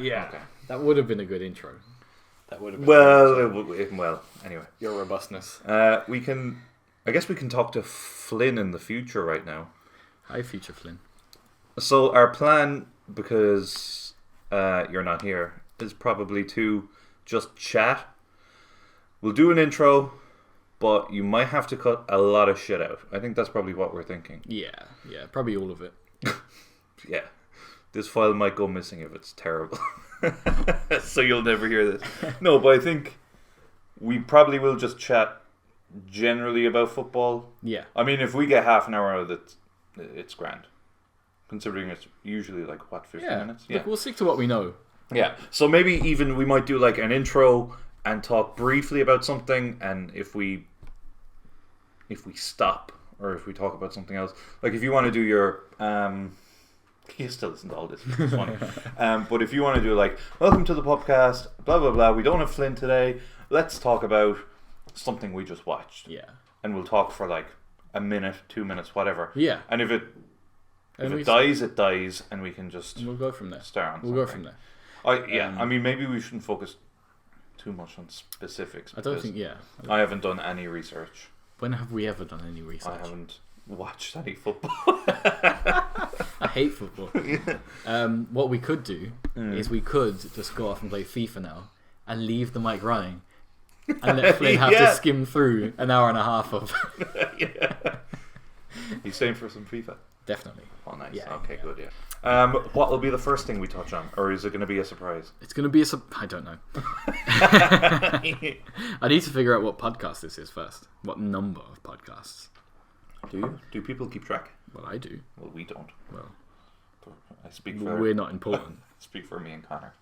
Yeah. Okay. That would have been a good intro. That would have been Well, anyway. your robustness. I guess we can talk to Flynn in the future right now. Hi, future Flynn. So our plan, because you're not here, is probably to just chat. We'll do an intro, but you might have to cut a lot of shit out. I think that's probably what we're thinking. Yeah, probably all of it. Yeah. This file might go missing if it's terrible. So you'll never hear this. No, but I think we probably will just chat generally about football. Yeah. I mean, if we get half an hour out of it, it's grand. Considering it's usually 15 minutes? Yeah. Look, we'll stick to what we know. Yeah. So maybe even we might do an intro and talk briefly about something, and if we stop or if we talk about something else, if you want to do your you still listen to all this, it's funny. But if you want to do welcome to the PUPcast, blah blah blah, we don't have Flynn today, let's talk about something we just watched. Yeah. And we'll talk for a minute, 2 minutes, whatever. Yeah. And if it dies, it dies, and we can just we'll go from there. Start on we'll go from there. I mean, maybe we shouldn't focus too much on specifics. I don't think. I haven't done any research. When have we ever done any research? I haven't watched any football. I hate football. Yeah. What we could do is we could just go off and play FIFA now and leave the mic running and let Flynn have to skim through an hour and a half of. Yeah. You staying for some FIFA? Definitely. Oh, nice. Yeah, okay, good. Yeah. What will be the first thing we touch on, or is it going to be a surprise? It's going to be I don't know. I need to figure out what podcast this is first. What number of podcasts? Do you? Do people keep track? Well, I do. Well, we don't. Well, I speak for. We're not important. Speak for me and Connor.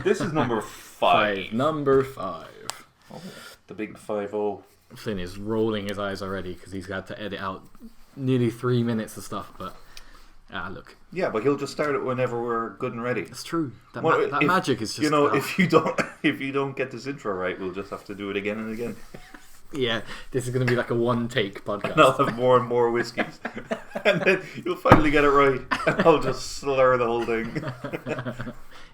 This is number 5. Number 5. Oh, the big 5-0. Flynn is rolling his eyes already because he's had to edit out nearly 3 minutes of stuff, but look. Yeah, but he'll just start it whenever we're good and ready. It's true. That magic is just. If you don't get this intro right, we'll just have to do it again and again. Yeah, this is going to be a one-take podcast. And I'll have more and more whiskeys, and then you'll finally get it right, and I'll just slur the whole thing.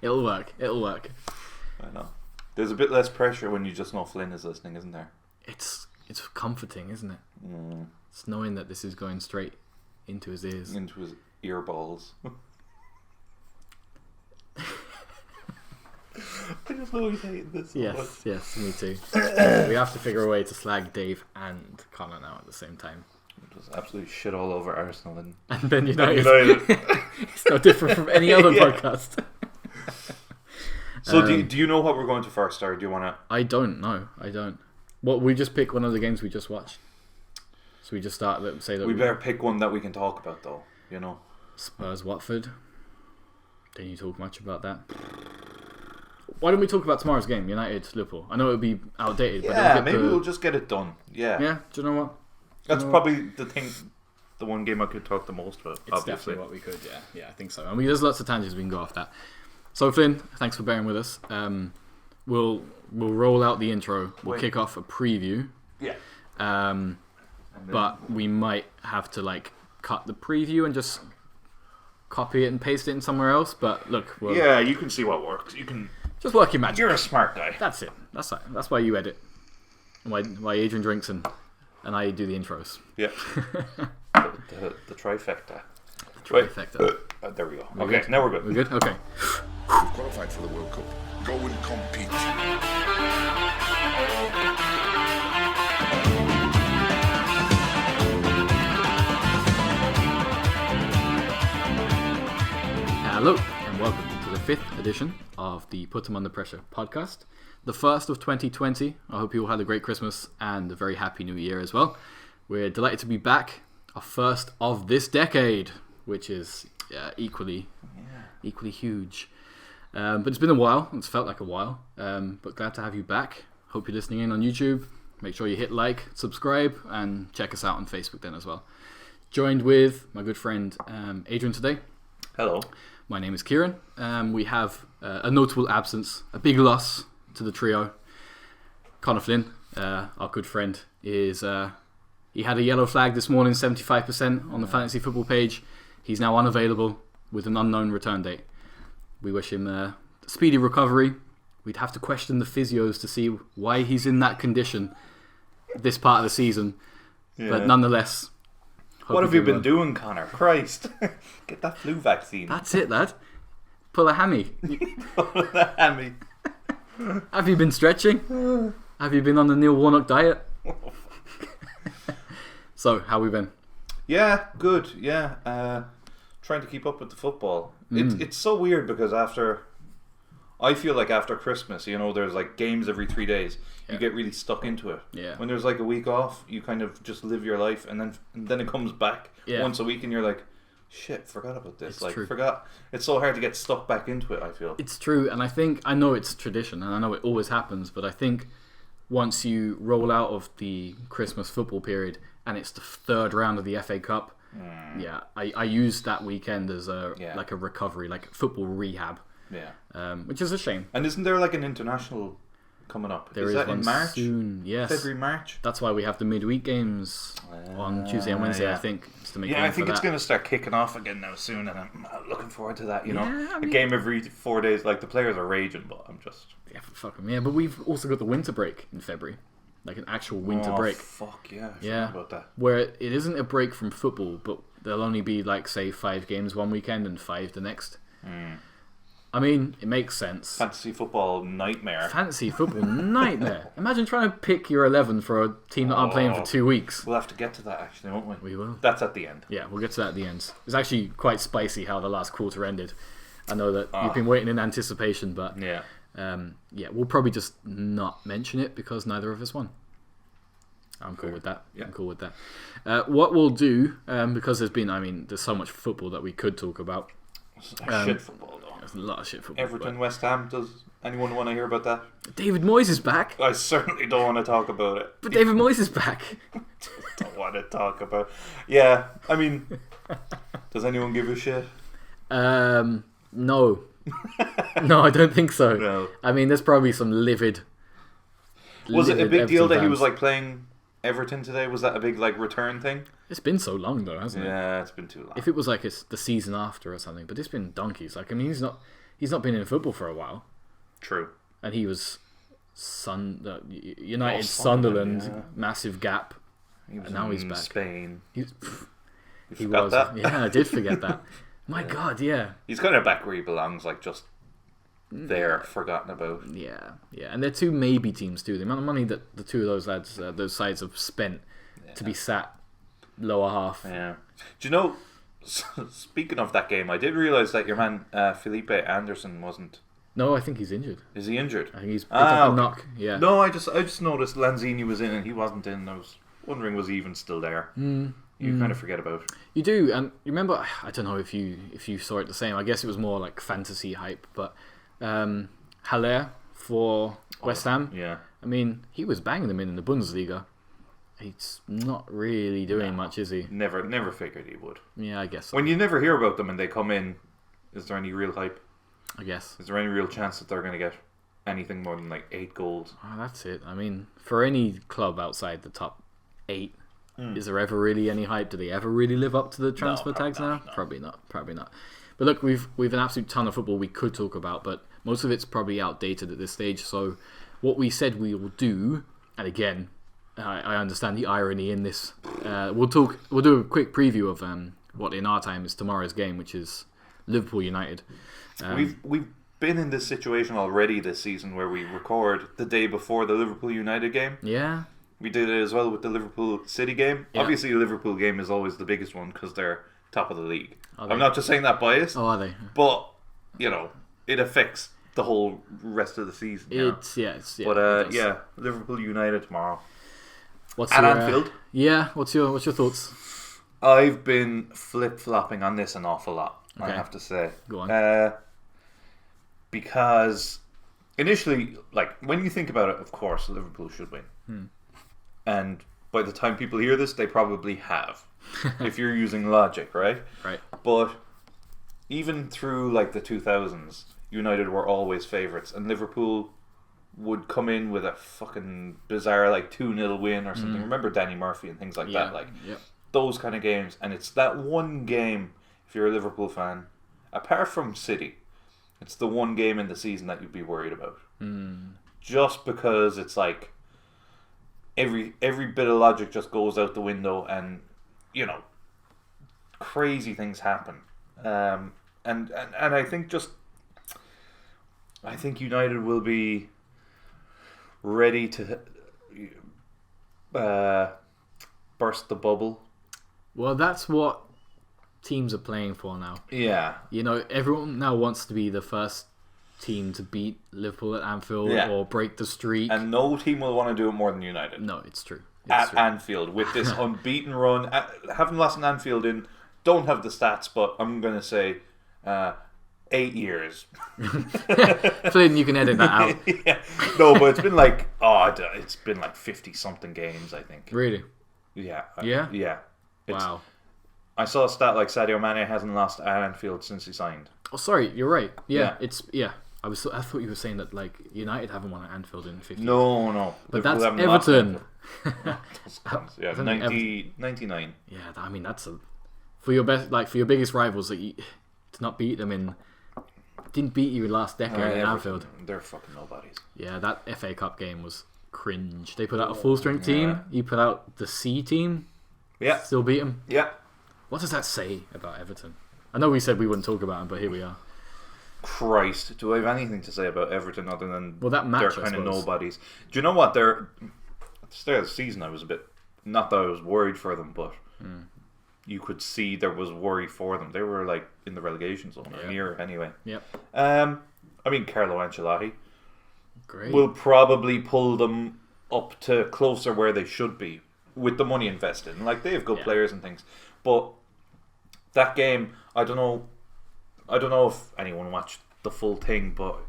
It'll work. I know. There's a bit less pressure when you just know Flynn is listening, isn't there? It's comforting, isn't it? Mm. It's knowing that this is going straight into his ears. Into his ear balls. I just always hate this so much. Yes, me too. We have to figure a way to slag Dave and Connor now at the same time. Just absolutely shit all over Arsenal and then United. It's no different from any other podcast. So do you know what we're going to first, or do you want to? I don't know. What, we just pick one of the games we just watched. So we just start. Say that we better pick one that we can talk about, though. Spurs Watford. Didn't you talk much about that? Why don't we talk about tomorrow's game, United Liverpool? I know it would be outdated, but maybe we'll just get it done. Yeah. Yeah. Do you know what? That's probably the one game I could talk the most about. It's definitely what we could. Yeah, I think so. I mean, there's lots of tangents we can go off that. So Flynn, thanks for bearing with us. We'll roll out the intro. We'll kick off a preview. Yeah. But we might have to cut the preview and just copy it and paste it in somewhere else. But look, you can see what works. You can just work your magic. You're a smart guy. That's it. That's why you edit. Why Adrian drinks and I do the intros. Yeah. the trifecta. The trifecta. There we go. Okay, now we're good. We're good? Okay. We've qualified for the World Cup. Go and compete. Hello, and welcome to the 5th edition of the Put 'em Under Pressure podcast. The first of 2020. I hope you all had a great Christmas and a very happy New Year as well. We're delighted to be back. Our first of this decade, which is equally huge. But it's been a while. It's felt like a while. But glad to have you back. Hope you're listening in on YouTube. Make sure you hit like, subscribe, and check us out on Facebook then as well. Joined with my good friend Adrian today. Hello. My name is Kieran. We have a notable absence, a big loss to the trio. Connor Flynn, our good friend, is he had a yellow flag this morning, 75% on the fantasy football page. He's now unavailable with an unknown return date. We wish him speedy recovery. We'd have to question the physios to see why he's in that condition this part of the season. Yeah. But nonetheless... What have you been doing, Connor? Christ. Get that flu vaccine. That's it, lad. Pull a hammy. Pull a hammy. Have you been stretching? Have you been on the Neil Warnock diet? So, how we been? Yeah, good. Yeah. Trying to keep up with the football. It's so weird because I feel like after Christmas, there's like games every 3 days. You get really stuck into it. Yeah. When there's like a week off, you kind of just live your life, and then it comes back once a week, and you're like, shit, forgot about this. It's true. Forgot. It's so hard to get stuck back into it, I feel. It's true, and I know it's tradition, and I know it always happens, but I think once you roll out of the Christmas football period, and it's the third round of the FA Cup, I use that weekend as like a recovery, like football rehab. Yeah. Which is a shame. And isn't there like an international coming up? There is that one in March? soon, yes. February, March? That's why we have the midweek games on Tuesday and Wednesday, I think. Just to make I think it's going going to start kicking off again now soon, and I'm looking forward to that, Yeah, a game every 4 days. Like, the players are raging, but I'm just... Yeah, fuck 'em. Yeah, but we've also got the winter break in February. Like an actual winter break. Fuck, yeah. I Yeah. forgot about that. Where it isn't a break from football, but there'll only be, like, say, 5 games one weekend and 5 the next. I mean, it makes sense. Fantasy football nightmare. Fantasy football nightmare. Imagine trying to pick your 11 for a team that aren't playing for 2 weeks. We'll have to get to that, actually, won't we? We will. That's at the end. Yeah, we'll get to that at the end. It's actually quite spicy how the last quarter ended. I know that you've been waiting in anticipation, but Yeah. we'll probably just not mention it because neither of us won. I'm cool with that. Yeah. I'm cool with that. What we'll do, because there's so much football that we could talk about. Shit football, though. There's a lot of shit football. Everton, West Ham, does anyone want to hear about that? David Moyes is back. I certainly don't want to talk about it. But David Moyes is back. Don't want to talk about. Yeah, I mean, does anyone give a shit? No. No, I don't think so. No. I mean, there's probably some livid. Was it a big deal that he fans. was like playing Everton today? Was that a big like return thing? It's been so long though, hasn't it? Yeah, it's been too long. If it was like the season after or something, but it's been donkeys. Like, I mean, he's not been in football for a while, True. and he was United, Sunderland, Sunderland, yeah. massive gap. He was And now in he's back. Spain. He forgot was. that? Yeah, I did forget that. My God, yeah. He's kind of back where he belongs, like just there, forgotten about. Yeah. And they're two maybe teams too. The amount of money that the two of those lads, those sides have spent to be sat lower half. Yeah. Do you know? Speaking of that game, I did realize that your man Felipe Anderson wasn't. No, I think he's injured. Is he injured? I think he's picked up a okay. knock. Yeah. No, I just noticed Lanzini was in and he wasn't in. I was wondering, was he even still there? You kind of forget about. You do, and you remember? I don't know if you saw it the same. I guess it was more like fantasy hype, but Haller for West Ham. Yeah. I mean, he was banging them in the Bundesliga. He's not really doing much, is he? Never figured he would. Yeah, I guess so. When you never hear about them and they come in, is there any real hype? I guess. Is there any real chance that they're going to get anything more than like 8 goals? Oh, that's it. I mean, for any club outside the top 8, is there ever really any hype? Do they ever really live up to the transfer tags now? No. Probably not. But look, we've an absolute ton of football we could talk about, but most of it's probably outdated at this stage. So what we said we will do, and again, I understand the irony in this. We'll do a quick preview of what in our time is tomorrow's game, which is Liverpool United. We've been in this situation already this season where we record the day before the Liverpool United game. Yeah. We did it as well with the Liverpool City game. Yeah. Obviously, the Liverpool game is always the biggest one because they're top of the league. Are they? I'm not just saying that biased. Oh, are they? But, it affects the whole rest of the season. It's yeah. But it does. yeah, Liverpool United tomorrow. What's At your, Anfield. Yeah. What's your thoughts? I've been flip-flopping on this an awful lot, I Okay. have to say. Go on. Because initially, like, when you think about it, of course, Liverpool should win. And by the time people hear this, they probably have. If you're using logic, right? Right. But even through, like, the 2000s, United were always favourites. And Liverpool would come in with a fucking bizarre, like, 2-0 win or something. Remember Danny Murphy and things like that? Like, those kind of games. And it's that one game, if you're a Liverpool fan, apart from City, It's the one game in the season that you'd be worried about. Just because it's like every bit of logic just goes out the window, and crazy things happen. And I think United will be ready to burst the bubble. Well, that's what teams are playing for now. Yeah. Everyone now wants to be the first team to beat Liverpool at Anfield or break the streak. And no team will want to do it more than United. No, it's true. At Anfield, with this unbeaten run. Haven't lost in Anfield don't have the stats, but I'm going to say 8 years. Flynn, you can edit that out. Yeah. No, but it's been like 50-something games, I think. Really? Yeah. Yeah? Yeah. Wow. I saw a stat like Sadio Mane hasn't lost at Anfield since he signed. Oh, sorry, you're right. Yeah. I thought you were saying that like United haven't won at Anfield in 50 years. No. But Liverpool that's Everton. Yeah, 99. Yeah, I mean that's for your biggest rivals that to not beat them didn't beat you last decade in Anfield. They're fucking nobodies. Yeah, that FA Cup game was cringe. They put out a full strength team. You put out the C team. Yeah. Still beat them. Yeah. What does that say about Everton? I know we said we wouldn't talk about them, but here we are. Christ, do I have anything to say about Everton other than that match, they're kind of nobodies? Do you know what? At the start of the season, I was a bit, not that I was worried for them, but you could see there was worry for them. They were like in the relegation zone, or near anyway. Yep. I mean, Carlo Ancelotti Great. will probably pull them up to closer where they should be with the money invested. And like, they have good players and things, but that game, I don't know if anyone watched the full thing, but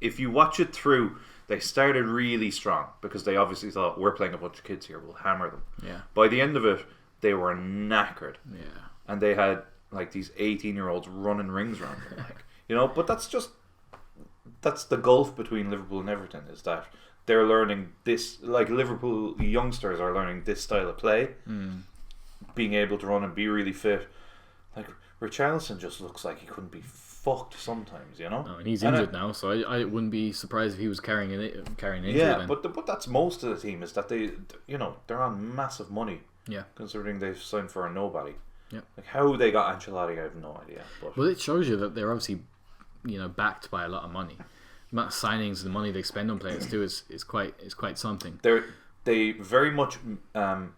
if you watch it through, they started really strong because they obviously thought, we're playing a bunch of kids here, we'll hammer them. Yeah. By the end of it, they were knackered. Yeah. And they had like these 18-year-olds running rings around them. But that's the gulf between Liverpool and Everton, is that they're learning this, like Liverpool youngsters are learning this style of play, being able to run and be really fit. Like, Richarlison just looks like he couldn't be fucked sometimes, Oh, and he's injured now, so I wouldn't be surprised if he was carrying an injury. Yeah, then. but that's most of the team, is that they're on massive money. Yeah. Considering they've signed for a nobody. Yep. Like, how they got Ancelotti, I have no idea. But well, it shows you that they're obviously, backed by a lot of money. The amount of signings and the money they spend on players too is quite something. They very much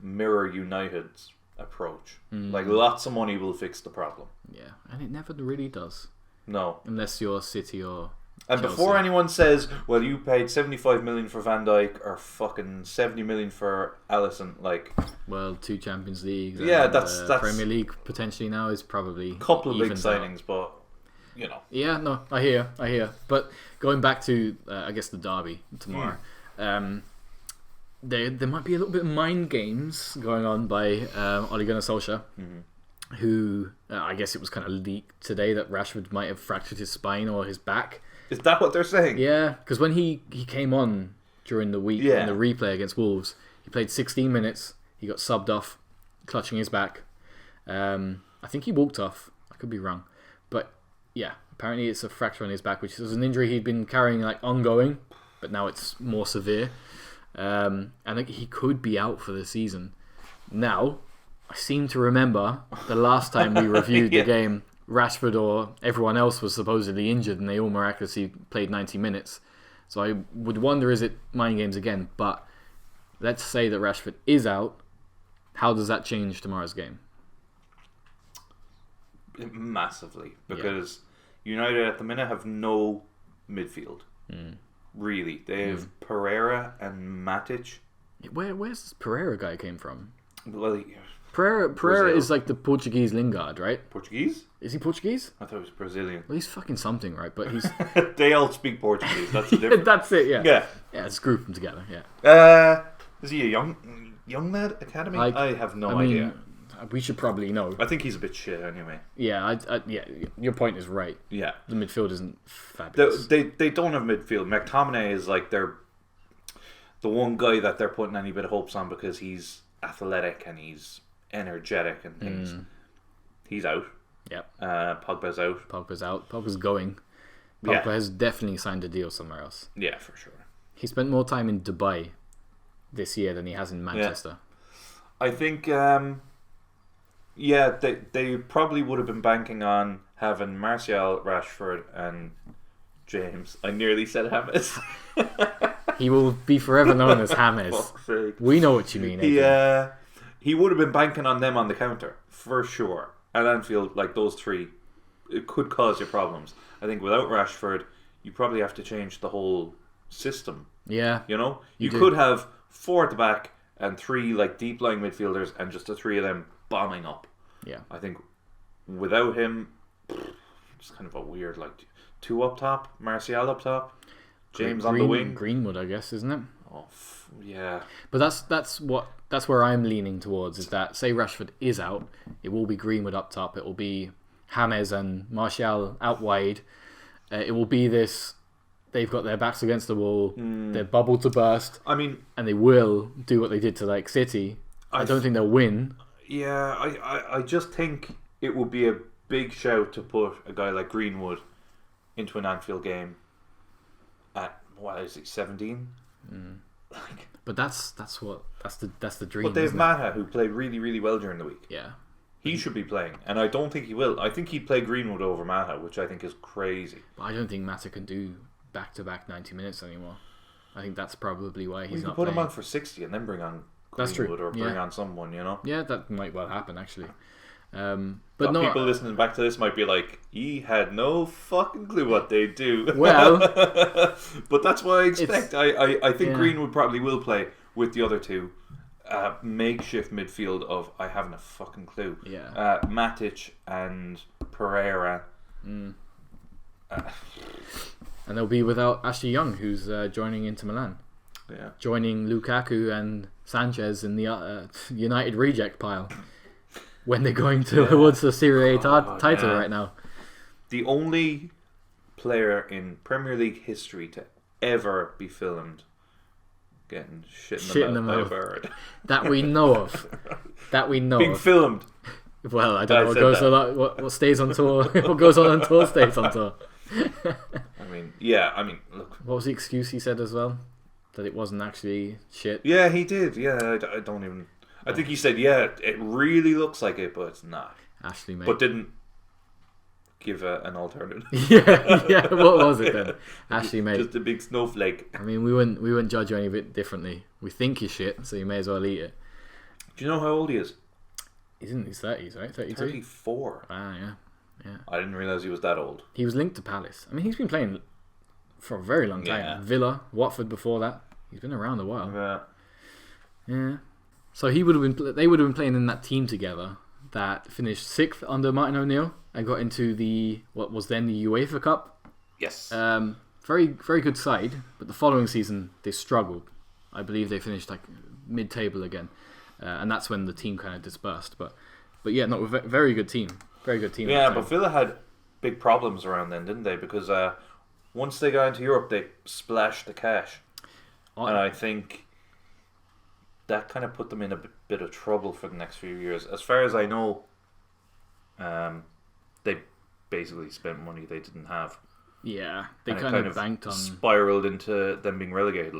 mirror United's approach. Like, lots of money will fix the problem. Yeah, and it never really does. No. Unless you're City or And Chelsea. before anyone says, well, you paid 75 million for Van Dijk or fucking 70 million for Alisson, like, well, 2 Champions Leagues. Yeah, and, that's Premier League potentially now is probably a couple of big evened signings, out. but Yeah, no, I hear. But going back to I guess the derby tomorrow, there might be a little bit of mind games going on by Ole Gunnar Solskjaer, who I guess it was kind of leaked today that Rashford might have fractured his spine or his back. is that what they're saying? Yeah, because when he came on during the week in the replay against Wolves, he played 16 minutes. He got subbed off, clutching his back. I think he walked off. I could be wrong, but yeah, apparently it's a fracture on his back, which is an injury he'd been carrying like ongoing, but now it's more severe. And he could be out for the season. Now, I seem to remember the last time we reviewed the game, Rashford or everyone else was supposedly injured and they all miraculously played 90 minutes. So I would wonder, is it mind games again? But let's say that Rashford is out. How does that change tomorrow's game? Massively, because United at the minute have no midfield. Really, they have Pereira and Matic. Where's this Pereira guy came from? Well, Pereira Brazil. is like the Portuguese Lingard, right? Portuguese? Is he Portuguese? I thought he was Brazilian. Well, he's fucking something, right? But he's They all speak Portuguese. That's the difference. that's it. Yeah. Yeah. Let's group them together. Yeah. Is he a young lad academy? Like, I have no I mean, idea. we should probably know. I think he's a bit shit anyway. Yeah. Yeah. Your point is right. Yeah. The midfield isn't fabulous. They don't have midfield. McTominay is like the one guy that they're putting any bit of hopes on because he's athletic and he's energetic and things. He's out. Yep. Pogba's out. Pogba's out. Pogba's going. Pogba has definitely signed a deal somewhere else. Yeah, for sure. He spent more time in Dubai this year than he has in Manchester. I think, they probably would have been banking on having Martial, Rashford, and James. I nearly said James. He will be forever known as James. We know what you mean. He would have been banking on them on the counter, for sure. At Anfield, like those three, it could cause you problems. I think without Rashford, you probably have to change the whole system. Yeah. You know? You could have 4 at the back and 3 like deep lying midfielders and just the 3 of them bombing up. Yeah. I think without him, it's kind of a weird, like 2 up top, Martial up top, James on the wing. Greenwood, I guess, isn't it? Oh, yeah. But that's where I'm leaning towards, is that, say Rashford is out, it will be Greenwood up top, it will be James and Martial out wide. It will be this, they've got their backs against the wall, they're bubble to burst. I mean, and they will do what they did to like City. I don't think they'll win. Yeah, I just think it would be a big shout to put a guy like Greenwood into an Anfield game at, what is it, 17? Like, but that's the dream. But they have Mata, who played really, really well during the week. Yeah. He should be playing, and I don't think he will. I think he'd play Greenwood over Mata, which I think is crazy. But I don't think Mata can do back-to-back 90 minutes anymore. I think that's probably why he's not put playing. him on for 60 and then bring on Greenwood, that's true. Or bring on someone, you know? Yeah, that might well happen, actually. But people listening back to this might be like, he had no fucking clue what they do. Well, but that's what I expect. I think Greenwood probably will play with the other two. Makeshift midfield of I haven't a fucking clue. Yeah. Matic and Pereira. And they'll be without Ashley Young, who's joining Inter Milan. Yeah. Joining Lukaku and Sanchez in the United reject pile when they're going towards the Serie A title right now. The only player in Premier League history to ever be filmed getting shit in the mouth by a bird. That we know of. Being filmed. Well, I don't know what goes on. What stays on tour? What goes on tour stays on tour. I mean, look. What was the excuse he said as well? That it wasn't actually shit. Yeah, he did. Yeah, I don't even. I think he said, yeah, it really looks like it, but it's not. Ashley, mate. But didn't give an alternative. yeah. What was it then? Ashley, mate. Just a big snowflake. I mean, we wouldn't judge you any bit differently. We think he's shit, so you may as well eat it. Do you know how old he is? He's in his 30s, right? 32? 34. Ah, yeah. I didn't realise he was that old. He was linked to Palace. I mean, he's been playing for a very long time. Yeah. Villa, Watford before that. He's been around a while. Yeah. So they would have been playing in that team together that finished 6th under Martin O'Neill and got into what was then the UEFA Cup. Yes. Very, very good side, but the following season they struggled. I believe they finished like mid-table again, and that's when the team kind of dispersed. But yeah, no, very good team. Very good team. Yeah, but Villa had big problems around then, didn't they? Because once they got into Europe, they splashed the cash. And I think that kind of put them in a bit of trouble for the next few years. As far as I know, they basically spent money they didn't have. Yeah, they kind of banked on... spiraled into them being relegated,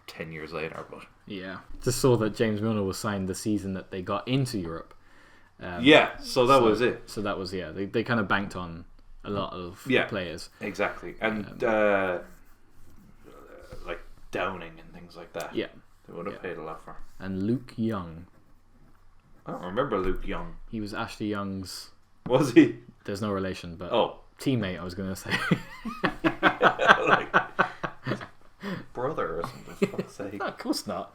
10 years later. But yeah, just saw that James Milner was signed the season that they got into Europe. So that was it. So that was, they kind of banked on a lot of players. Exactly. And Downing and things like that. Yeah. They would have paid a lot for. And Luke Young. I don't remember Luke Young. He was Ashley Young's... Was he? There's no relation, but... Oh. Teammate, I was going to say. Brother or something, for fuck's sake. No, of course not.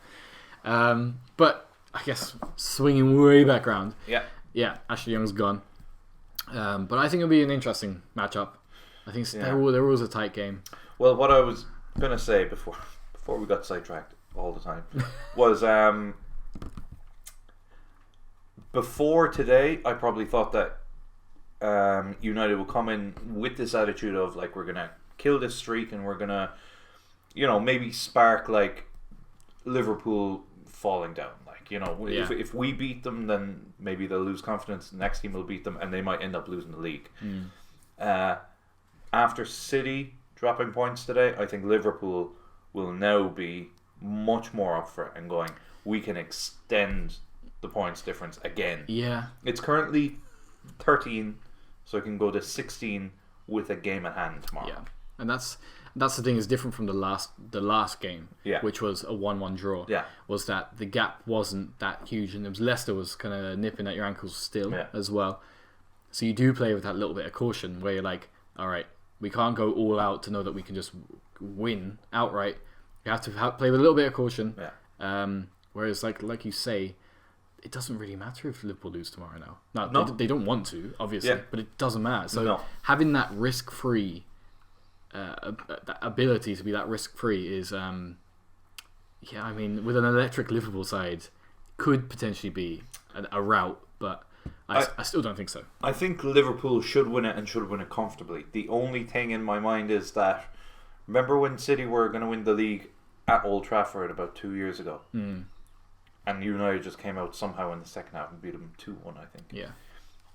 But I guess swinging way back round. Yeah, Ashley Young's gone. But I think it'll be an interesting matchup. I think there was a tight game. Well, what I was going to say before we got sidetracked all the time was before today I probably thought that United would come in with this attitude of we're gonna kill this streak and we're gonna maybe spark Liverpool falling down, if we beat them then maybe they'll lose confidence, the next team will beat them and they might end up losing the league. after City dropping points today, I think Liverpool will now be much more up for it and going, we can extend the points difference again. Yeah. It's currently 13, so it can go to 16 with a game at hand tomorrow. Yeah, and that's the thing is different from the last game, which was a 1-1 draw. Yeah, was that the gap wasn't that huge, and it was Leicester was kind of nipping at your ankles still as well. So you do play with that little bit of caution, where you're like, all right, we can't go all out to know that we can just win outright. You have to play with a little bit of caution. Yeah. Whereas, like you say, it doesn't really matter if Liverpool lose tomorrow now. No. They don't want to, obviously, but it doesn't matter. So having that risk-free that ability to be that risk-free is, I mean, with an electric Liverpool side, could potentially be a rout, but I still don't think so. I think Liverpool should win it and should win it comfortably. The only thing in my mind is that, remember when City were going to win the league at Old Trafford about 2 years ago? And United just came out somehow in the second half and beat them 2-1, I think. Yeah.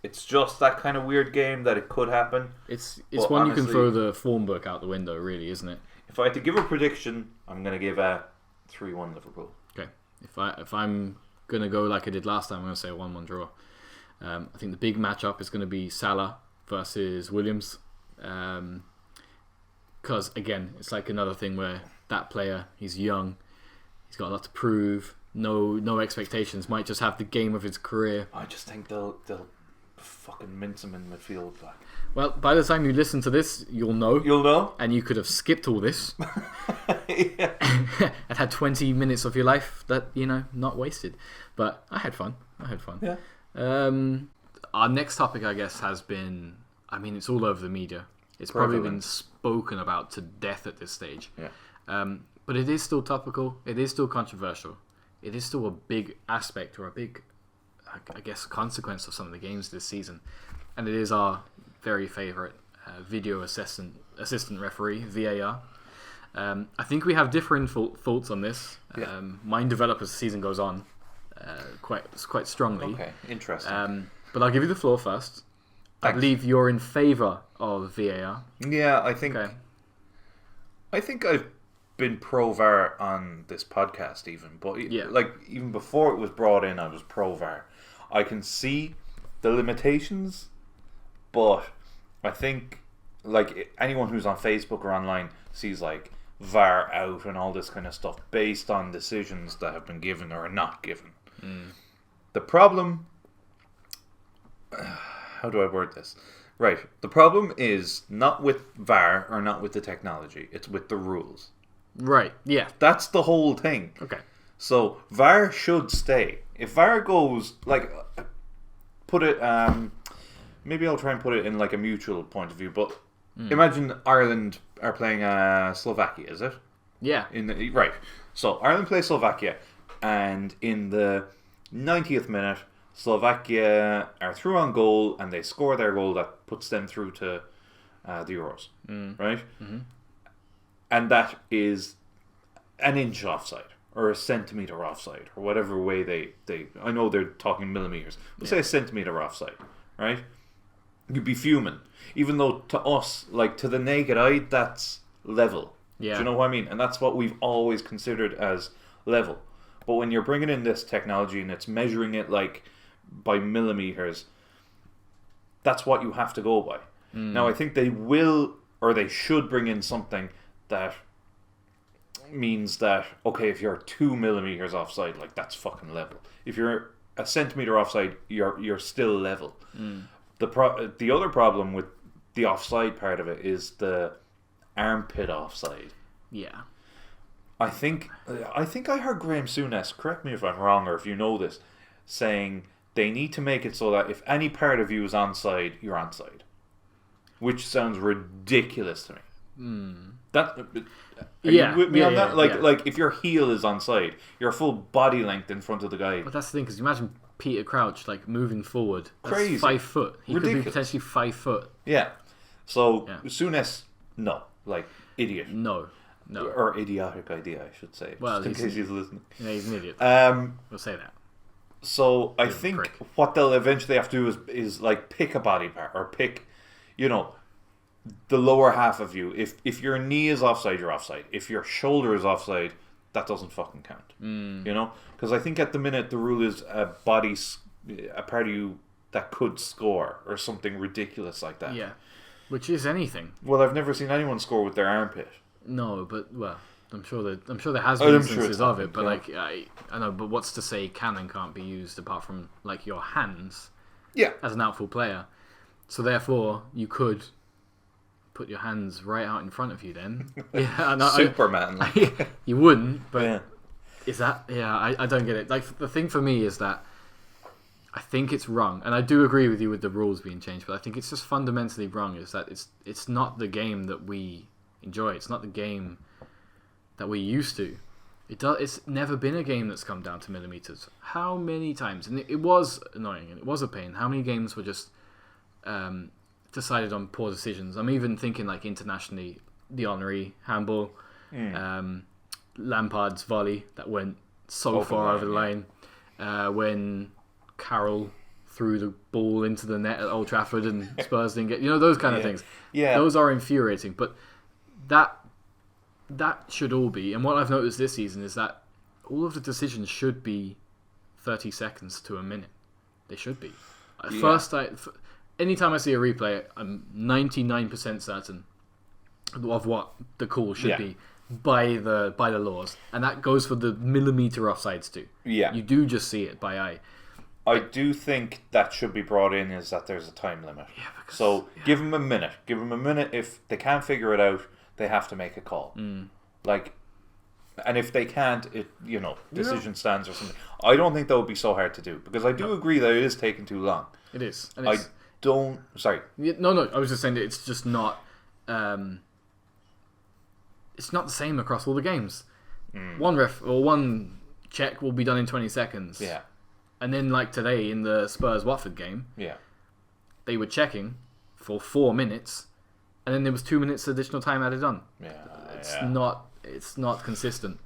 It's just that kind of weird game that it could happen. It's one honestly, you can throw the form book out the window, really, isn't it? If I had to give a prediction, I'm going to give a 3-1 Liverpool. Okay. If I'm going to go like I did last time, I'm going to say a 1-1 draw. I think the big matchup is going to be Salah versus Williams. Because, again, it's like another thing where that player, he's young, he's got a lot to prove. No expectations. Might just have the game of his career. I just think they'll fucking mince him in midfield. Well, by the time you listen to this, you'll know. You'll know. And you could have skipped all this. And had 20 minutes of your life that, not wasted. But I had fun. Yeah. Our next topic, I guess, has been... I mean, it's all over the media. It's probably been spoken about to death at this stage. Yeah. But it is still topical. It is still controversial. It is still a big aspect or a big, I guess, consequence of some of the games this season. And it is our very favourite video assistant referee, VAR. I think we have different thoughts on this. Yeah. Mine develop as the season goes on quite strongly. Okay, interesting. But I'll give you the floor first. I believe you're in favour of VAR. Yeah, I think... Okay. I think I've been pro VAR on this podcast even, but even before it was brought in, I was pro VAR. I can see the limitations, but I think anyone who's on Facebook or online sees VAR out and all this kind of stuff based on decisions that have been given or not given. The problem, how do I word this? Right, the problem is not with VAR or not with the technology, it's with the rules. Right, yeah. That's the whole thing. Okay. So VAR should stay. If VAR goes, put it, maybe I'll try and put it in a mutual point of view, but imagine Ireland are playing Slovakia, is it? Yeah. Right. So Ireland plays Slovakia, and in the 90th minute, Slovakia are through on goal, and they score their goal that puts them through to the Euros, right? Mm-hmm. And that is an inch offside, or a centimetre offside, or whatever way they I know they're talking millimetres. We'll say a centimetre offside, right? You'd be fuming. Even though to us, to the naked eye, that's level. Yeah. Do you know what I mean? And that's what we've always considered as level. But when you're bringing in this technology and it's measuring it by millimetres, that's what you have to go by. Now, I think they will, or they should bring in something that means that, okay, if you're 2 millimetres offside, that's fucking level. If you're a centimetre offside, you're still level. The other problem with the offside part of it is the armpit offside. Yeah. I think I heard Graham Souness, correct me if I'm wrong or if you know this, saying they need to make it so that if any part of you is onside, you're onside. Which sounds ridiculous to me. Are you with me on that? If your heel is onside, your full body length in front of the guy. But that's the thing, because imagine Peter Crouch moving forward. That's crazy. 5 foot. He ridiculous. Could be potentially 5 foot. Yeah. So Souness, no, idiot. No. Or idiotic idea, I should say. Well, just in case he's listening. Yeah, he's an idiot. We'll say that. So I think what they'll eventually have to do is pick a body part or pick, the lower half of you. If your knee is offside, you're offside. If your shoulder is offside, that doesn't fucking count. You know? Because I think at the minute the rule is a part of you that could score or something ridiculous like that. Yeah. Which is anything. Well, I've never seen anyone score with their armpit. No, but I'm sure there has been instances of it, but yeah. I know. But what's to say can and can't be used apart from like your hands? Yeah. As an outfield player, so therefore you could put your hands right out in front of you. Then, yeah, Superman. You wouldn't, but yeah. is that? Yeah, I don't get it. Like the thing for me is that I think it's wrong, and I do agree with you with the rules being changed, but I think it's just fundamentally wrong. Is that it's not the game that we enjoy. It's not the game that we used to. It's never been a game that's come down to millimeters. How many times? And it was annoying and it was a pain. How many games were just decided on poor decisions? I'm even thinking like internationally, the Henry handball, Lampard's volley that went so far over the line, when Carroll threw the ball into the net at Old Trafford and Spurs didn't get, those kind of things. Yeah, those are infuriating. But that should all be, and what I've noticed this season is that all of the decisions should be 30 seconds to a minute. They should be. Anytime I see a replay, I'm 99% certain of what the call should be by the laws, and that goes for the millimeter offsides too. Yeah, you do just see it by eye. I do think that should be brought in, is that there's a time limit. Yeah, give them a minute. Give them a minute. If they can't figure it out, they have to make a call. And if they can't, decision stands or something. I don't think that would be so hard to do, because I do agree that it is taking too long. It is. And sorry. No. I was just saying that it's just not. It's not the same across all the games. One check will be done in 20 seconds. Yeah. And then, like today in the Spurs-Watford game, they were checking for 4 minutes, and then there was 2 minutes additional time added on. It's not consistent.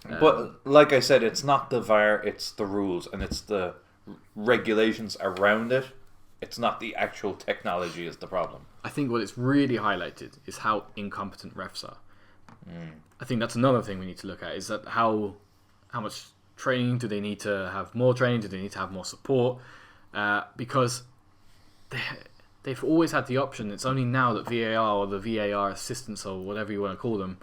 But like I said, it's not the VAR, it's the rules, and it's the regulations around it. It's not the actual technology is the problem. I think what it's really highlighted is how incompetent refs are. I think that's another thing we need to look at, is that how much training do they need to have? More training? Do they need to have more support? Because they've always had the option. It's only now that VAR or the VAR assistants or whatever you want to call them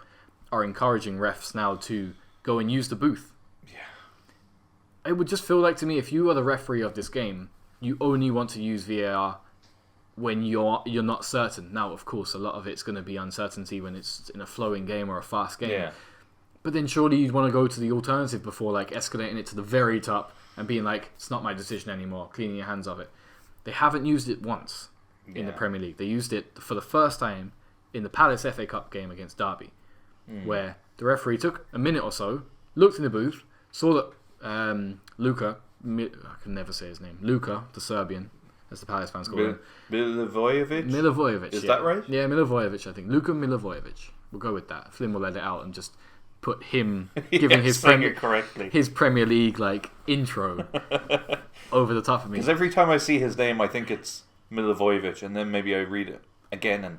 are encouraging refs now to go and use the booth. Yeah. It would just feel like to me, if you are the referee of this game, you only want to use VAR when you're not certain. Now, of course, a lot of it's going to be uncertainty when it's in a flowing game or a fast game. Yeah. But then surely you'd want to go to the alternative before like escalating it to the very top and being like, it's not my decision anymore, cleaning your hands of it. They haven't used it once in the Premier League. They used it for the first time in the Palace FA Cup game against Derby, where the referee took a minute or so, looked in the booth, saw that Luka, I can never say his name, Luka, the Serbian, as the Palace fans call him. Milivojevic. Is that right? Yeah, Milivojevic, I think. Luka Milivojevic. We'll go with that. Flynn will let it out and just put him giving his Premier League like intro over the top of me. Because every time I see his name, I think it's Milivojevic, and then maybe I read it again and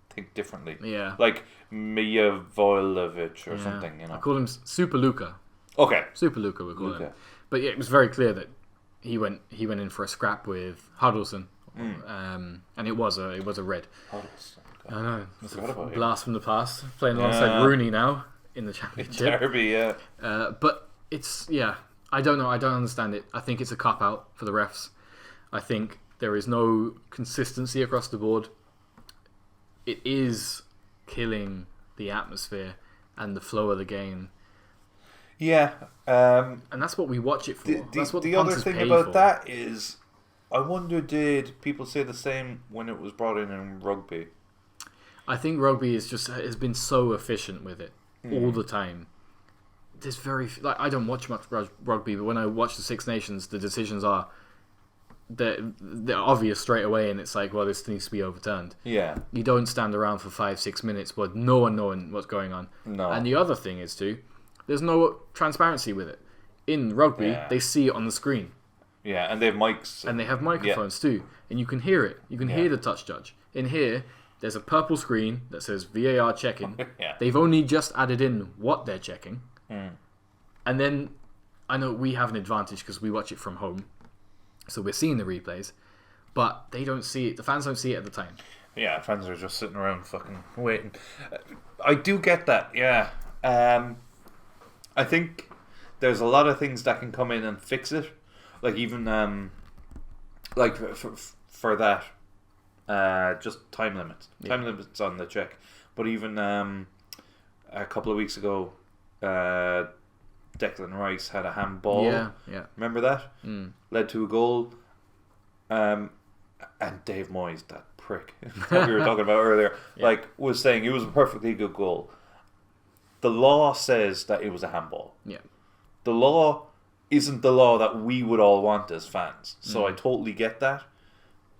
think differently. Yeah, like Mijavojevic or something. I call him Super Luka. Okay, Super Luka we call him. But yeah, it was very clear that he went in for a scrap with Huddleston, and it was a red. Huddleston. I know. It's a blast from the past. Playing alongside Rooney now in the Championship. Derby, but it's I don't know. I don't understand it. I think it's a cop out for the refs. I think there is no consistency across the board. It is killing the atmosphere and the flow of the game. Yeah, and that's what we watch it for. That's what the other thing about that is, I wonder, did people say the same when it was brought in rugby? I think rugby has been so efficient with it all the time. There's I don't watch much rugby, but when I watch the Six Nations, the decisions are they're obvious straight away, and it's like, well, this needs to be overturned. Yeah, you don't stand around for 5-6 minutes, but no one knowing what's going on. No, and the other thing is too, there's no transparency with it. In rugby, they see it on the screen. Yeah, and they have mics. And they have microphones too, and you can hear it. You can hear the touch judge. In here, there's a purple screen that says VAR checking. Yeah. They've only just added in what they're checking. And then I know we have an advantage because we watch it from home. So we're seeing the replays. But they don't see it. The fans don't see it at the time. Yeah, fans are just sitting around fucking waiting. I do get that, yeah. I think there's a lot of things that can come in and fix it. Like even, like for that, just time limits. Time limits on the check. But even a couple of weeks ago, Declan Rice had a handball. Yeah. Remember that? Led to a goal. And Dave Moyes, that prick that we were talking about earlier, was saying it was a perfectly good goal. The law says that it was a handball. Yeah. The law isn't the law that we would all want as fans. So I totally get that.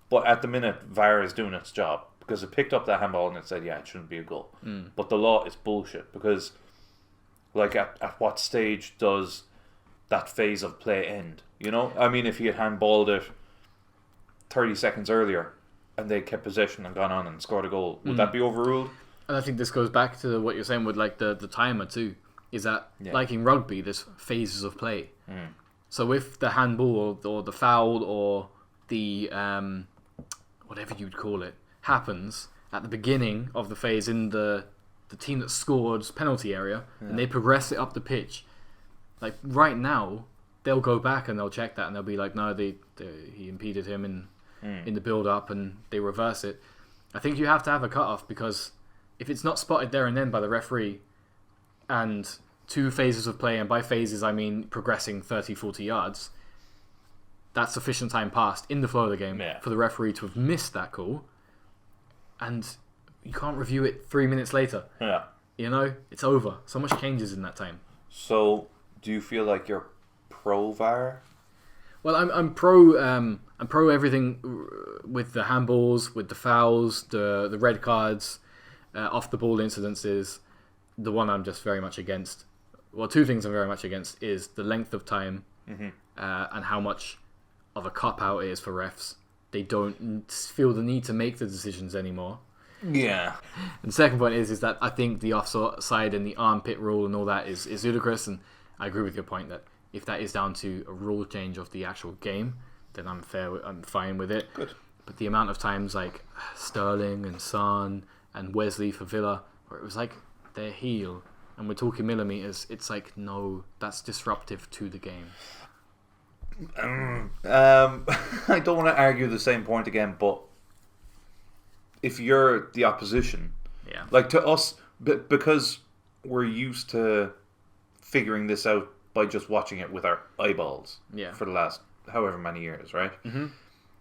But at the minute, VAR is doing its job because it picked up that handball and it said, yeah, it shouldn't be a goal. But the law is bullshit because, like, at what stage does that phase of play end? You know? I mean, if he had handballed it 30 seconds earlier and they kept possession and gone on and scored a goal, would that be overruled? And I think this goes back to what you're saying with like the timer too. Is that like in rugby, there's phases of play. So if the handball or the foul or the whatever you'd call it happens at the beginning of the phase in the team that scored's penalty area, and they progress it up the pitch, like right now they'll go back and they'll check that and they'll be like, no, he impeded him in the build up, and they reverse it. I think you have to have a cut-off because if it's not spotted there and then by the referee and 2 phases of play, and by phases I mean progressing 30-40 yards, that's sufficient time passed in the flow of the game for the referee to have missed that call, and you can't review it 3 minutes later. You know, it's over. So much changes in that time. So do you feel like you're pro VAR? Well, I'm pro everything with the handballs, with the fouls, the red cards, off the ball incidences. The one I'm just very much against. Well, 2 things I'm very much against is the length of time and how much of a cop out it is for refs. They don't feel the need to make the decisions anymore. Yeah. And the second point is that I think the offside and the armpit rule and all that is ludicrous, and I agree with your point that if that is down to a rule change of the actual game, then I'm fine with it. Good. But the amount of times like Sterling and Son and Wesley for Villa, where it was like their heel, and we're talking millimeters, it's like, no, that's disruptive to the game. I don't want to argue the same point again, but if you're the opposition, like to us, because we're used to figuring this out by just watching it with our eyeballs for the last however many years, right?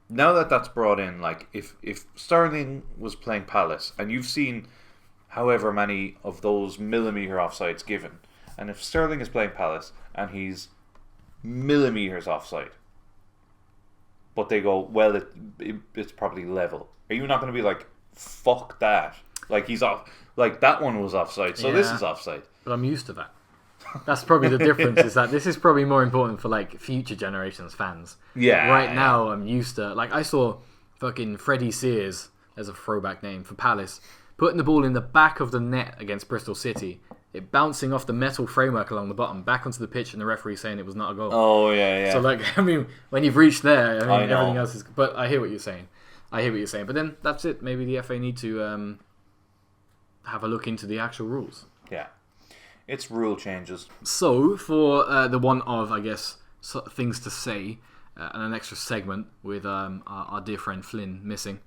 Now that that's brought in, like if Sterling was playing Palace and you've seen however many of those millimeter offsides given, and if Sterling is playing Palace and he's millimeters offside, but they go, well, it's probably level, are you not going to be like, fuck that, like he's off, like that one was offside, so this is offside? But I'm used to that. That's probably the difference, is that this is probably more important for like future generations fans. Right now I'm used to, like I saw fucking Freddie Sears, as a throwback name for Palace, putting the ball in the back of the net against Bristol City, it bouncing off the metal framework along the bottom back onto the pitch, and the referee saying it was not a goal. Oh yeah. So like, I mean, when you've reached there, I mean, everything else is. But I hear what you're saying. But then that's it. Maybe the FA need to have a look into the actual rules. Yeah, it's rule changes. So for the one of, I guess, things to say, and an extra segment with our dear friend Flynn missing.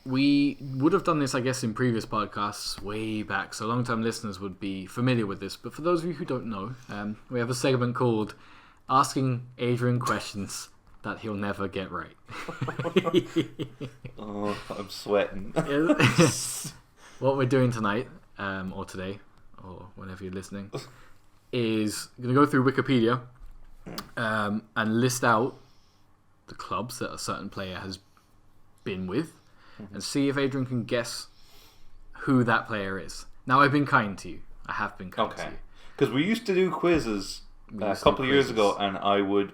We would have done this, I guess, in previous podcasts way back, so long-time listeners would be familiar with this. But for those of you who don't know, we have a segment called Asking Adrian Questions That He'll Never Get Right. Oh, I'm sweating. What we're doing tonight, or today, or whenever you're listening, is going to go through Wikipedia and list out the clubs that a certain player has been with, and see if Adrian can guess who that player is. Now, I've been kind to you. I have been kind to you. Because we used to do quizzes a couple of years ago, and I would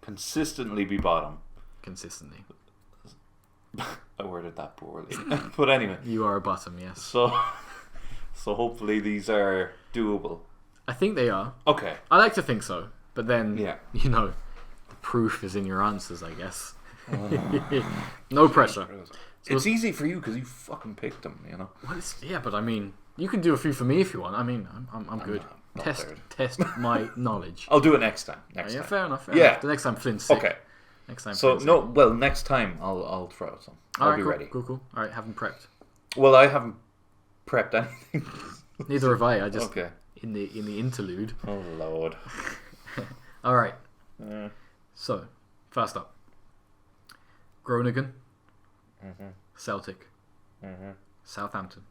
consistently be bottom. Consistently. I worded that poorly. But anyway. You are a bottom, yes. So hopefully these are doable. I think they are. Okay. I like to think so. But then, Yeah. the proof is in your answers, I guess. No pressure. So it's easy for you because you fucking picked them, Well, yeah, but I mean, you can do a few for me if you want. I mean, I'm good. not Test my knowledge. I'll do it next time. Yeah, time. fair enough. Yeah. The next time Flynn's sick. Okay. Next time. So Flynn's sick. next time I'll throw out some. I'll be cool, ready. Cool. All right, haven't prepped. Well, I haven't prepped anything. Neither have I. I just Okay. in the interlude. Oh Lord. All right. So, first up, Groningen, Celtic, Southampton,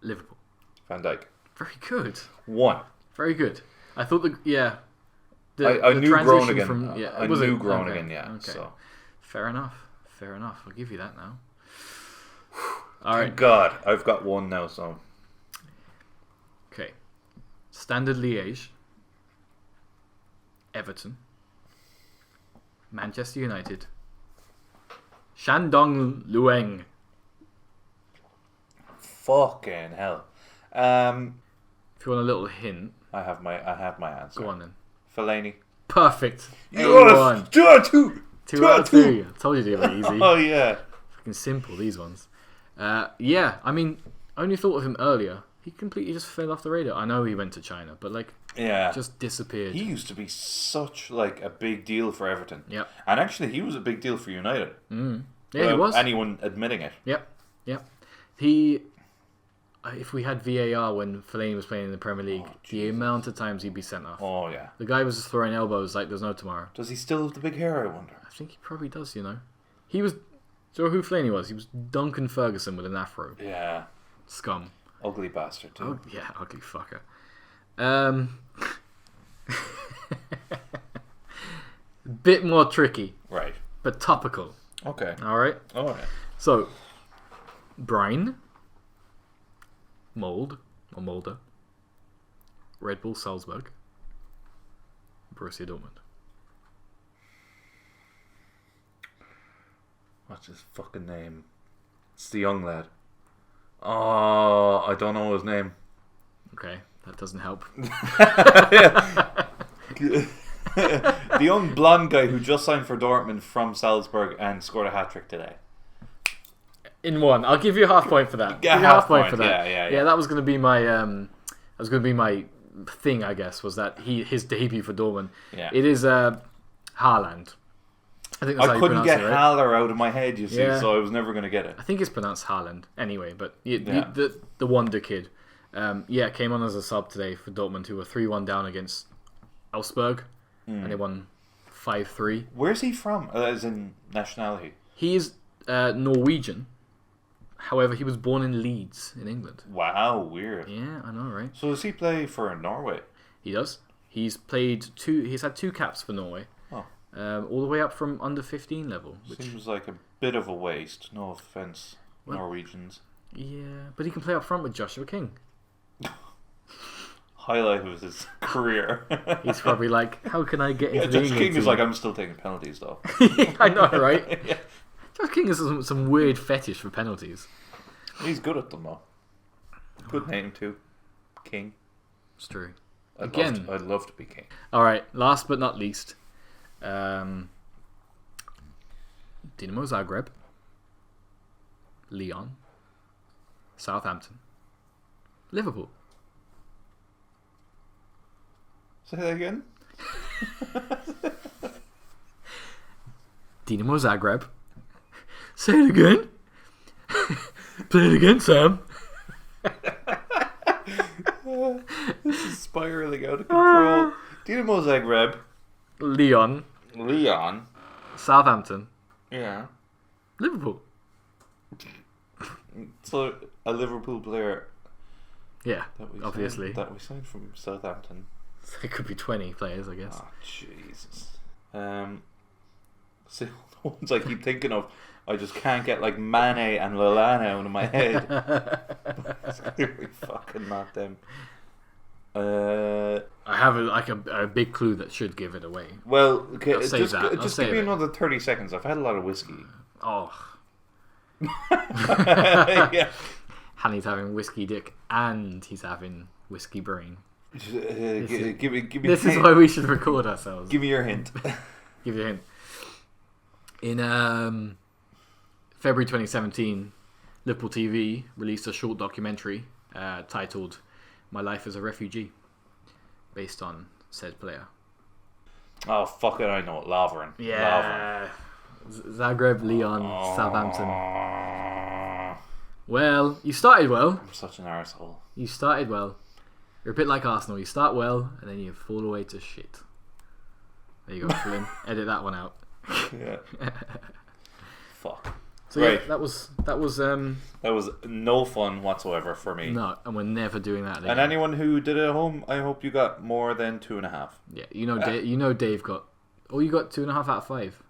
Liverpool. Van Dijk. Very good. 1. Very good. I thought I the knew transition Groningen. from I knew Groningen. Okay, Yeah. okay. So. Fair enough. I'll give you that now. All Thank right. God, I've got one now. So. Okay. Standard Liège, Everton, Manchester United, Shandong Lueng. Fucking hell. If you want a little hint, I have my answer. go on then. Fellaini. Perfect. Yes! 81. 2 out of 2. 2 out of 2. I told you they were easy. Oh yeah. Fucking simple, these ones. Yeah, I mean, I only thought of him earlier. He completely just fell off the radar. I know he went to China, but Yeah. just disappeared. He used to be such a big deal for Everton. Yep. And actually, he was a big deal for United. Yeah, he was. Anyone admitting it. Yep. He, if we had VAR when Fellaini was playing in the Premier League, the amount of times he'd be sent off. Oh yeah. The guy was just throwing elbows like there's no tomorrow. Does he still have the big hair? I wonder. I think he probably does. He was. Do you know who Fellaini was? He was Duncan Ferguson with an afro. Yeah. Scum. Ugly bastard too. Oh yeah, ugly fucker. Bit more tricky, Right. but topical. Okay. All right. So, Brine, Mulder, Red Bull Salzburg, Borussia Dortmund. What's his fucking name? It's the young lad. Oh, I don't know his name. Okay, that doesn't help. The young blonde guy who just signed for Dortmund from Salzburg and scored a hat-trick today. In one, I'll give you a half point for that. Yeah, Give you half point point. for that. Yeah. That was going to be my. My thing, I guess, was that his debut for Dortmund. Yeah. It is Haaland. I think that's how I you couldn't pronounce get it, right? Haller out of my head, you see, Yeah. so I was never going to get it. I think it's pronounced Haaland anyway, but Yeah. the wonder kid. Came on as a sub today for Dortmund, who were 3-1 down against Augsburg, and they won 5-3. Where's he from? As in nationality? He is Norwegian. However, he was born in Leeds in England. Wow, weird. Yeah, I know, right? So does he play for Norway? He does. He's played He's had 2 caps for Norway. Oh. All the way up from under 15 level. Which, Seems like a bit of a waste. No offense, Well- Norwegians. yeah, but he can play up front with Joshua King. Highlight of his career. He's probably like, how can I get into the Josh England King is team? like, I'm still taking penalties though. I know, right? Yeah. Josh King has some weird fetish for penalties. He's good at them though. Good name too, King. It's true. I'd love to be king. All right. Last but not least, Dinamo Zagreb, Lyon, Southampton, Liverpool. Say that again. Dinamo Zagreb. Say it again. Play it again, Sam. This is spiraling out of control. Dinamo Zagreb, Lyon, Southampton. Yeah. Liverpool. So a Liverpool player Yeah, obviously. that we signed from Southampton. It could be 20 players, I guess. Oh Jesus. See, the ones I keep thinking of, I just can't get like Mane and Lallana out of my head. It's clearly fucking not them. I have a big clue that should give it away. Well, okay, I'll save just that. I'll give save me it. another 30 seconds. I've had a lot of whiskey. Oh, Yeah. And he's having whiskey dick and he's having whiskey brain. Give me. This is why we should record ourselves. Give me your hint. Give you a hint. In February 2017, Liverpool TV released a short documentary titled "My Life as a Refugee," based on said player. Oh fuck it! I know it. Lovren. Yeah. Zagreb, Leon, Southampton. Well, you started well. I'm such an arsehole. You started well. You're a bit like Arsenal. You start well, and then you fall away to shit. There you go, Flynn. Edit that one out. Yeah. Fuck. So Right. yeah, that was That was no fun whatsoever for me. no, and we're never doing that again. And anyone who did it at home, I hope you got more than 2.5. Yeah, Dave got. Oh, you got 2.5 out of 5,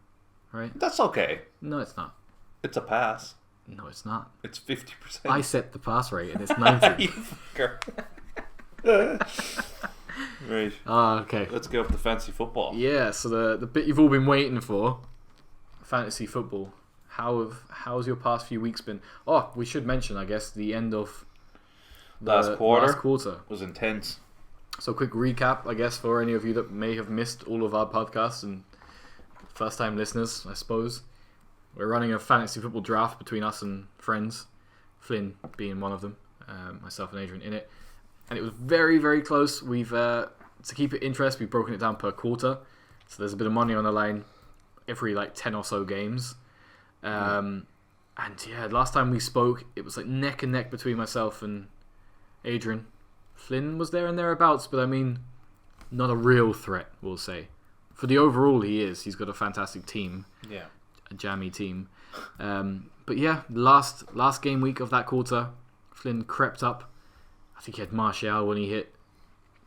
right? That's okay. No, it's not. It's a pass. No, it's not. It's 50%. I set the pass rate, and it's 90. You fucker. Right. Okay. Let's go up to fancy football. Yeah, so the bit you've all been waiting for, fantasy football. How's your past few weeks been? Oh, we should mention, I guess, the end of the Last quarter was intense. So quick recap, I guess, for any of you that may have missed all of our podcasts and first-time listeners, I suppose. We're running a fantasy football draft between us and friends, Flynn being one of them, myself and Adrian in it. And it was very, very close. We've to keep it interesting, we've broken it down per quarter. So there's a bit of money on the line every 10 or so games. And yeah, last time we spoke, it was neck and neck between myself and Adrian. Flynn was there and thereabouts, but I mean, not a real threat, we'll say. For the overall, he is. He's got a fantastic team. Yeah. A jammy team. But yeah, last game week of that quarter, Flynn crept up. I think he had Martial when he hit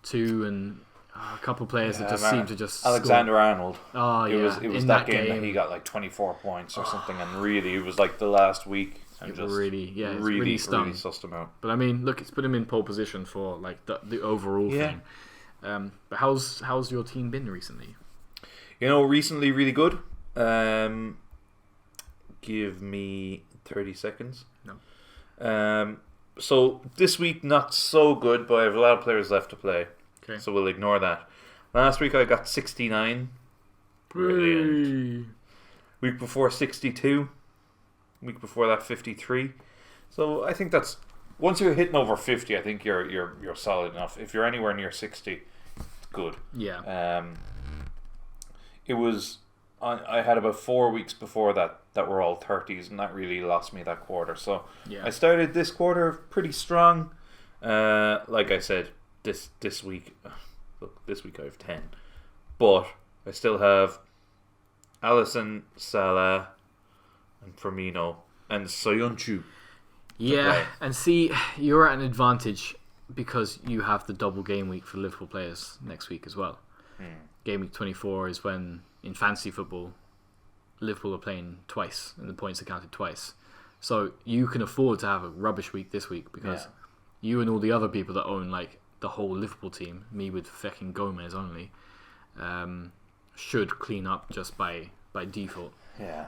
2 and a couple of players that just seemed to just Alexander Arnold. Oh yeah, It was that game that he got 24 points or something, and really it was the last week. And It just really stung. really sussed him out. But I mean, look, it's put him in pole position for the overall thing. But how's your team been recently? Recently really good. Give me 30 seconds. No. So this week not so good, but I have a lot of players left to play. Okay. So we'll ignore that. Last week I got 69. Brilliant. Week before 62. Week before that 53. So I think that's once you're hitting over 50, I think you're solid enough. If you're anywhere near 60, it's good. Yeah. It was I had about 4 weeks before that were all 30s, and that really lost me that quarter. So Yeah. I started this quarter pretty strong. Like I said, this week, look, this week I have 10, but I still have Alisson, Salah, and Firmino, and Soyuncu. Yeah, play. and see, you're at an advantage because you have the double game week for Liverpool players next week as well. Game week 24 is when, in fantasy football, Liverpool are playing twice, and the points are counted twice. So you can afford to have a rubbish week this week because you and all the other people that own the whole Liverpool team, me with fucking Gomez only, should clean up just by default. Yeah.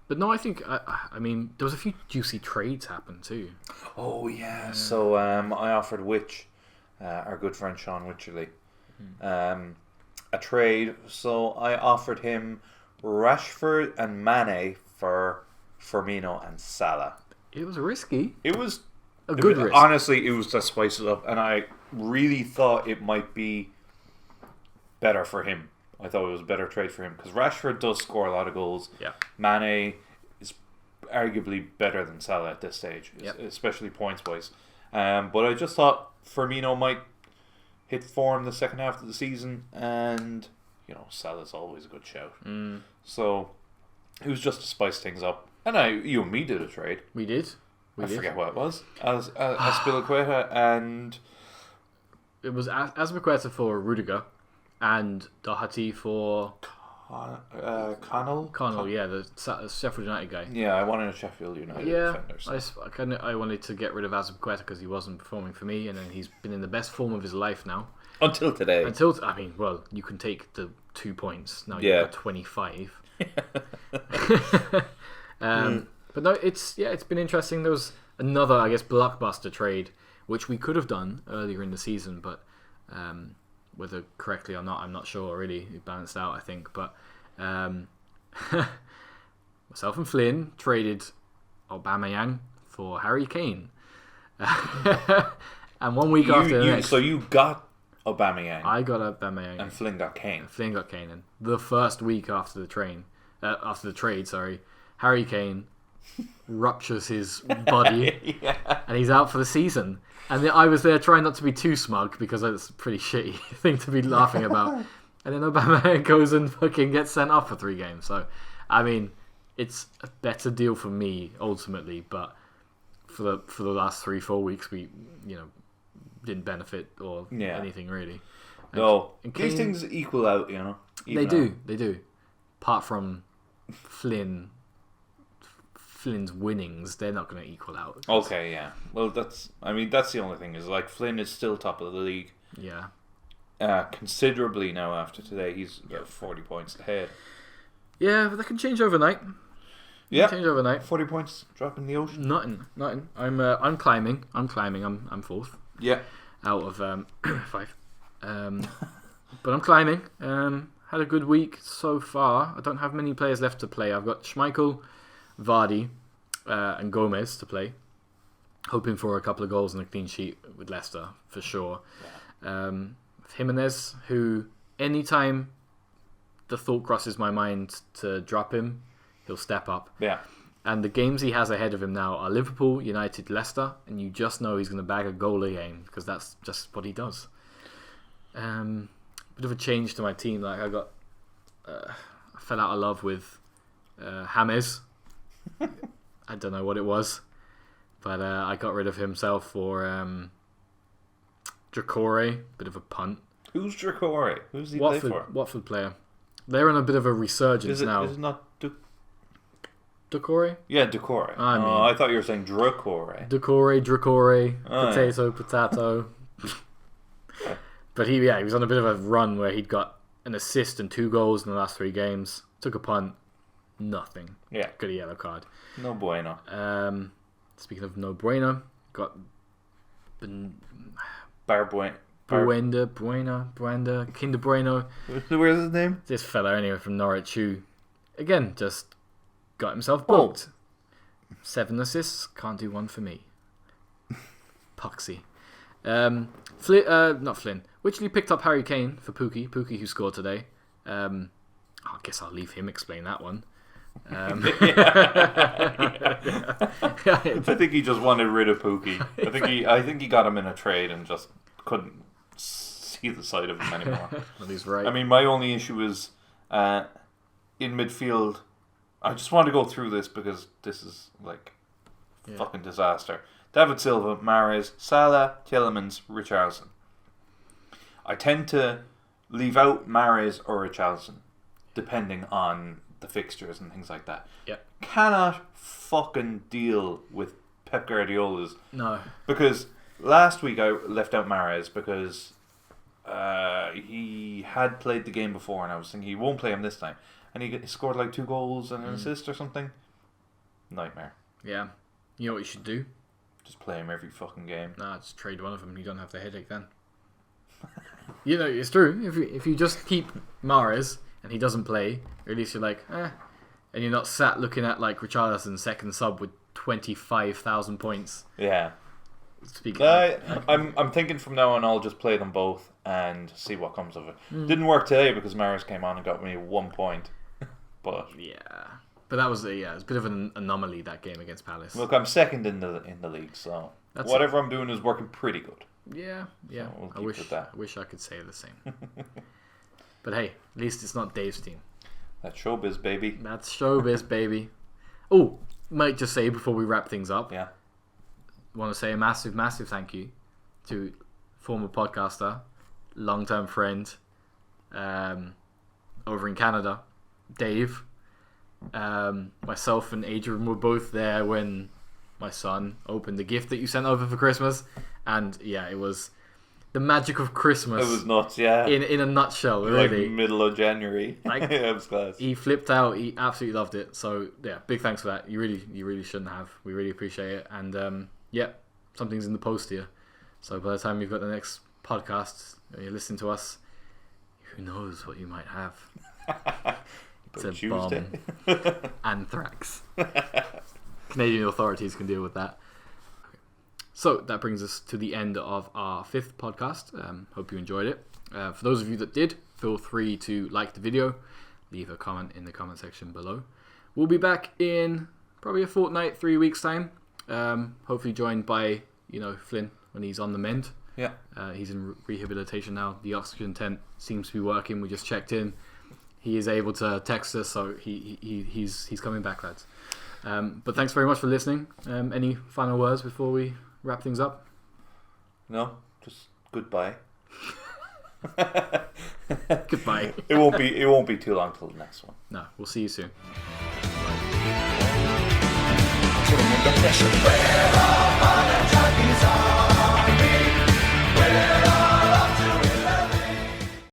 But no, I think I mean there was a few juicy trades happen too. Oh yeah. So I offered Witch, our good friend Sean Wycherley, a trade. So I offered him Rashford and Mane for Firmino and Salah. It was risky. It was A good risk. Honestly, it was to spice it up, and I really thought it might be better for him. I thought it was a better trade for him because Rashford does score a lot of goals. Yeah. Mane is arguably better than Salah at this stage, especially points wise. But I just thought Firmino might hit form the second half of the season, and Salah's always a good shout. So it was just to spice things up. And you and me did a trade. We did. I forget what it was. As Aspilicueta and it was Azpilicueta for Rudiger and Doherty for Connell. Yeah, the Sheffield United guy. Yeah, I wanted a Sheffield United defender. So. I wanted to get rid of Azpilicueta because he wasn't performing for me, and then he's been in the best form of his life now. Until today. You can take the 2 points now. Yeah. You've got 25. But no, it's been interesting. There was another, I guess, blockbuster trade which we could have done earlier in the season, but whether correctly or not, I'm not sure. Really, it balanced out, I think. But myself and Flynn traded Aubameyang for Harry Kane, and 1 week after the next, so you got Aubameyang. I got Aubameyang, and Flynn got Kane. Flynn got Kane, and the first week after the trade, Harry Kane ruptures his body, and he's out for the season. And I was there trying not to be too smug because it's a pretty shitty thing to be laughing about. And then Aubameyang goes and fucking gets sent off for 3 games. So, I mean, it's a better deal for me ultimately, but for the last 3-4 weeks we didn't benefit or anything really. No, these things equal out, They do. Apart from Flynn's winnings, they're not going to equal out. Okay, yeah. Well, that's the only thing is like Flynn is still top of the league. Yeah. Considerably now after today, he's about 40 points ahead. Yeah, but that can change overnight. Yeah, change overnight. 40 points drop in the ocean. Nothing. I'm climbing. I'm fourth. Yeah. Out of 5. But I'm climbing. Had a good week so far. I don't have many players left to play. I've got Schmeichel, Vardy, and Gomez to play. Hoping for a couple of goals and a clean sheet with Leicester for sure. Yeah. Jimenez, who anytime the thought crosses my mind to drop him, he'll step up. Yeah. And the games he has ahead of him now are Liverpool, United, Leicester, and you just know he's going to bag a goal a game because that's just what he does. Bit of a change to my team. Like I fell out of love with James. I don't know what it was, but I got rid of himself for Drakore. Bit of a punt. Who's Drakore? Who's he Watford, play for? Watford player. They're on a bit of a resurgence now. Is it not Drakore? Yeah, Drakore. I thought you were saying Drakore. Drakore, potato. But he was on a bit of a run where he'd got an assist and 2 goals in the last 3 games. Took a punt, nothing. Yeah. Got a yellow card. No bueno. Speaking of no bueno, got Buenda, Kinder Bueno. Where's his name? This fella anyway from Norwich who, again, just got himself booked. 7 assists, can't do 1 for me. Poxy. Not Flynn. Wycherley picked up Harry Kane for Pukki who scored today. I guess I'll leave him explain that one. I think he just wanted rid of Pukki. I think he got him in a trade and just couldn't see the side of him anymore. Well, he's right. I mean, my only issue is in midfield. I just want to go through this because this is like fucking disaster. David Silva, Mahrez, Salah, Tielemans, Richarlison. I tend to leave out Mahrez or Richarlison depending on the fixtures and things like that. Yeah. Cannot fucking deal with Pep Guardiola's. No. Because last week I left out Mahrez because he had played the game before and I was thinking he won't play him this time. And he scored like 2 goals and an assist or something. Nightmare. Yeah. You know what you should do? Just play him every fucking game. Nah, just trade one of them. You don't have the headache then. It's true. If you just keep Mahrez and he doesn't play, or at least you're like, and you're not sat looking at like Richarlison's second sub with 25,000 points. Yeah. Speaking, I'm thinking from now on I'll just play them both and see what comes of it. Didn't work today because Mahrez came on and got me 1 point. But but that was it's a bit of an anomaly, that game against Palace. Look, I'm second in the league, so whatever I'm doing is working pretty good. Yeah. So we'll keep with that. I wish I could say the same. But hey, at least it's not Dave's team. That's showbiz, baby. That's showbiz, baby. Oh, might just say before we wrap things up. Yeah. Want to say a massive, massive thank you to former podcaster, long-term friend, over in Canada, Dave. Myself and Adrian were both there when my son opened the gift that you sent over for Christmas, and it was the magic of Christmas. It was nuts, yeah. In a nutshell, really. Like middle of January. Like, it was class. He flipped out. He absolutely loved it. So yeah, big thanks for that. You really shouldn't have. We really appreciate it. And yeah, something's in the post here. So by the time you've got the next podcast, you're listening to us, who knows what you might have. It's a Tuesday. bomb. Anthrax. Canadian authorities can deal with that. So that brings us to the end of our 5th podcast. Hope you enjoyed it. For those of you that did, feel free to like the video, leave a comment in the comment section below. We'll be back in probably a fortnight, 3 weeks time. Hopefully joined by, Flynn when he's on the mend. Yeah. He's in rehabilitation now. The oxygen tent seems to be working. We just checked in. He is able to text us, so he's coming back, lads. But thanks very much for listening. Any final words before we wrap things up? No, just goodbye. Goodbye. It won't be too long till the next one. No, we'll see you soon. Put 'em under pressure.